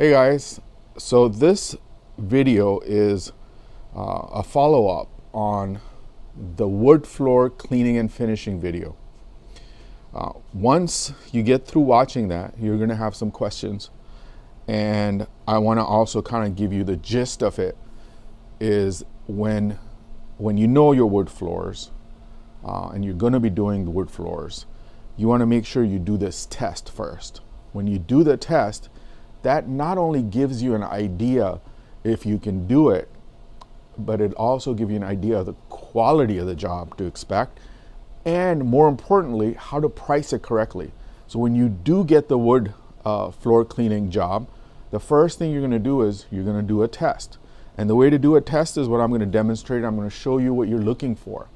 Hey guys, so this video is a follow-up on the wood floor cleaning and finishing video. Once you get through watching that, you're going to have some questions, and I want to also kind of give you the gist of it. Is when you know your wood floors and you're going to be doing the wood floors, you want to make sure you do this test first. When you do the test, that not only gives you an idea if you can do it, but it also gives you an idea of the quality of the job to expect, and more importantly, how to price it correctly. So when you do get the wood floor cleaning job, the first thing you're going to do is you're going to do a test. And the way to do a test is what I'm going to demonstrate. I'm going to show you what you're looking for.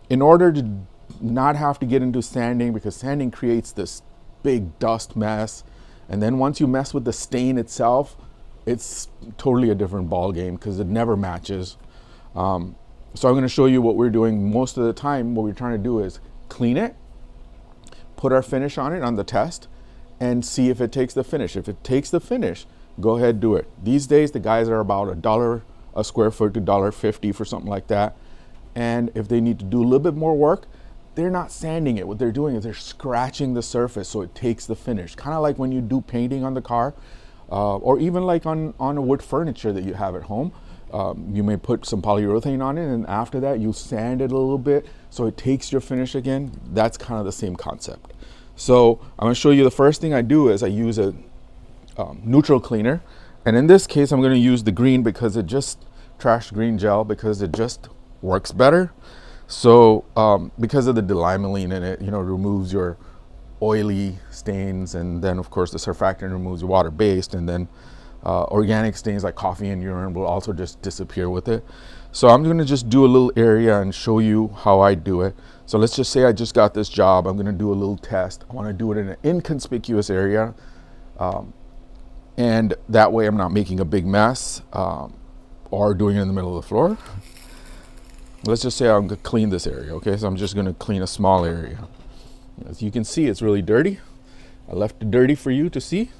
In order to not have to get into sanding, because sanding creates this big dust mess, and then once you mess with the stain itself, it's totally a different ball game because it never matches. So I'm going to show you what we're doing most of the time. What we're trying to do is clean it, put our finish on it on the test, and see if it takes the finish. If it takes the finish, go ahead, do it. These days, the guys are about $1 a square foot to $1.50 for something like that. And if they need to do a little bit more work, they're not sanding it. What they're doing is they're scratching the surface so it takes the finish. Kind of like when you do painting on the car, or even like on a wood furniture that you have at home. You may put some polyurethane on it, and after that you sand it a little bit so it takes your finish again. That's kind of the same concept. So I'm going to show you. The first thing I do is I use a neutral cleaner, and in this case I'm going to use the green because it just trash green gel because it just works better. So because of the delimonene in it, removes your oily stains, and then of course the surfactant removes your water-based, and then organic stains like coffee and urine will also just disappear with it. So I'm going to just do a little area and show you how I do it. So let's just say I just got this job. I'm going to do a little test. I want to do it in an inconspicuous area, and that way I'm not making a big mess or doing it in the middle of the floor. Let's just say I'm going to clean this area, okay? So I'm just going to clean a small area. As you can see, it's really dirty. I left it dirty for you to see.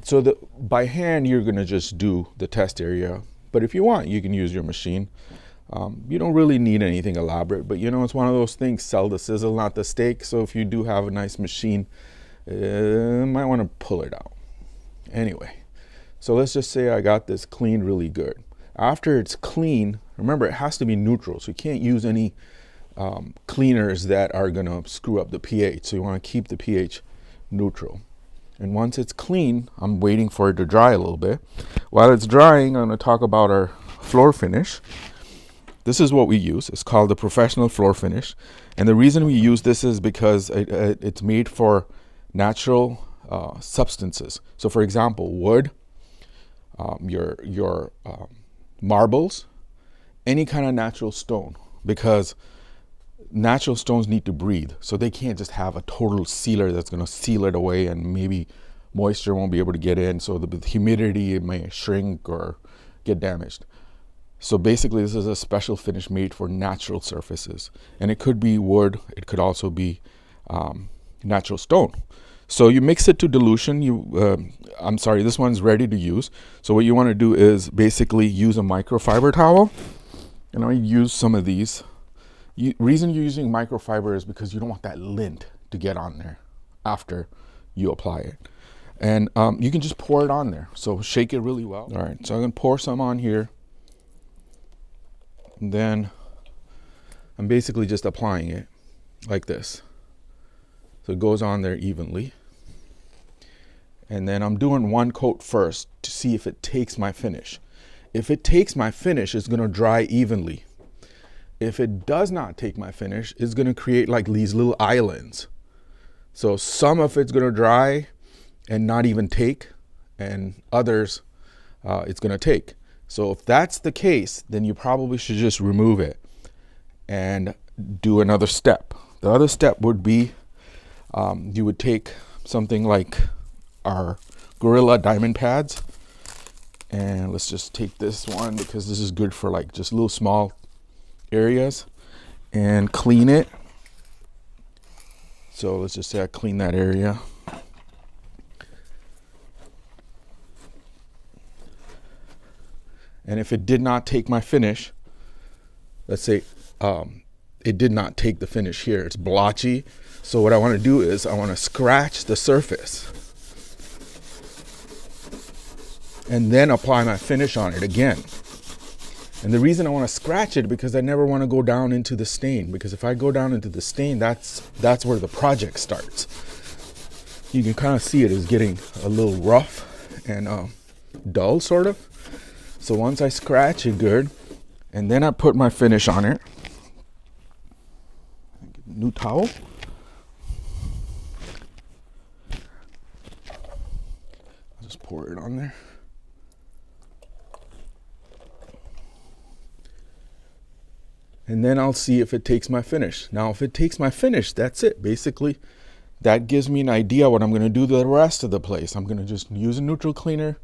So by hand, you're going to just do the test area. But if you want, you can use your machine. You don't really need anything elaborate, but it's one of those things, sell the sizzle, not the steak. So if you do have a nice machine, you might want to pull it out. Anyway, so let's just say I got this cleaned really good. After it's clean, remember it has to be neutral, so you can't use any cleaners that are going to screw up the pH. So you want to keep the pH neutral. And once it's clean, I'm waiting for it to dry a little bit. While it's drying, I'm going to talk about our floor finish. This is what we use. It's called the professional floor finish. And the reason we use this is because it's made for natural substances. So for example, wood, your marbles, any kind of natural stone, because natural stones need to breathe. So they can't just have a total sealer that's going to seal it away, and maybe moisture won't be able to get in. So the humidity, it may shrink or get damaged. So basically this is a special finish made for natural surfaces, and it could be wood. It could also be natural stone. So you mix it to dilution. This one's ready to use. So what you want to do is basically use a microfiber towel. And I use some of these. Reason you're using microfiber is because you don't want that lint to get on there after you apply it. And you can just pour it on there. So shake it really well. All right, so I'm going to pour some on here. And then I'm basically just applying it like this. So it goes on there evenly. And then I'm doing one coat first to see if it takes my finish. If it takes my finish, it's going to dry evenly. If it does not take my finish, it's going to create like these little islands. So some of it's going to dry and not even take, and others it's going to take. So if that's the case, then you probably should just remove it and do another step. The other step would be you would take something like our Gorilla diamond pads, and let's just take this one because this is good for like just little small areas, and clean it. So let's just say I clean that area. And if it did not take my finish, let's say it did not take the finish here, it's blotchy. So what I want to do is I want to scratch the surface and then apply my finish on it again. And the reason I want to scratch it because I never want to go down into the stain, because if I go down into the stain, that's where the project starts. You can kind of see it is getting a little rough and dull sort of. So once I scratch it good and then I put my finish on it, new towel. I'll just pour it on there. And then I'll see if it takes my finish. Now, if it takes my finish, that's it. Basically, that gives me an idea what I'm going to do the rest of the place. I'm going to just use a neutral cleaner,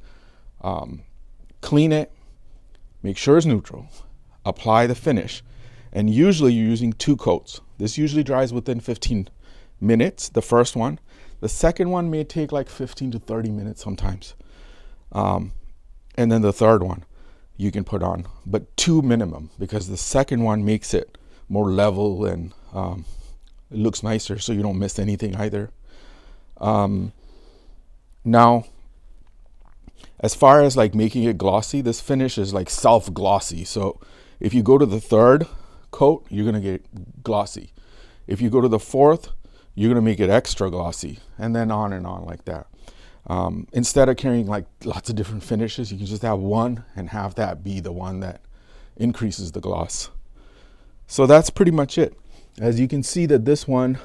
clean it, make sure it's neutral, apply the finish. And usually you're using 2 coats. This usually dries within 15 minutes, the first one. The second one may take like 15 to 30 minutes sometimes. And then the third one you can put on, but 2 minimum, because the second one makes it more level and it looks nicer, so you don't miss anything either. Now, as far as like making it glossy, this finish is like self-glossy. So if you go to the 3rd coat, you're gonna get glossy. If you go to the 4th, you're gonna make it extra glossy, and then on like that. Instead of carrying like lots of different finishes, you can just have one and have that be the one that increases the gloss. So that's pretty much it. As you can see that this one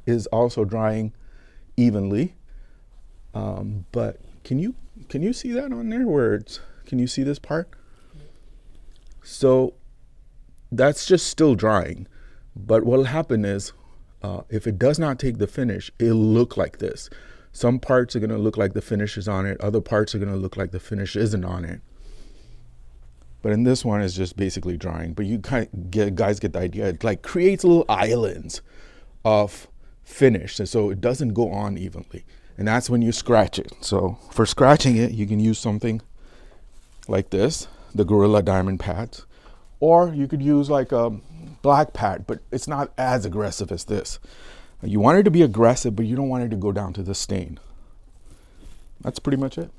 is also drying evenly. But can you see that on there where it's, can you see this part? So that's just still drying. But what'll happen is if it does not take the finish, it'll look like this. Some parts are going to look like the finish is on it. Other parts are going to look like the finish isn't on it. But in this one, it's just basically drying. But you guys get the idea. It like creates little islands of finish, so it doesn't go on evenly. And that's when you scratch it. So for scratching it, you can use something like this, the Gorilla Diamond pads. Or you could use like a black pad, but it's not as aggressive as this. You want it to be aggressive, but you don't want it to go down to the stain. That's pretty much it.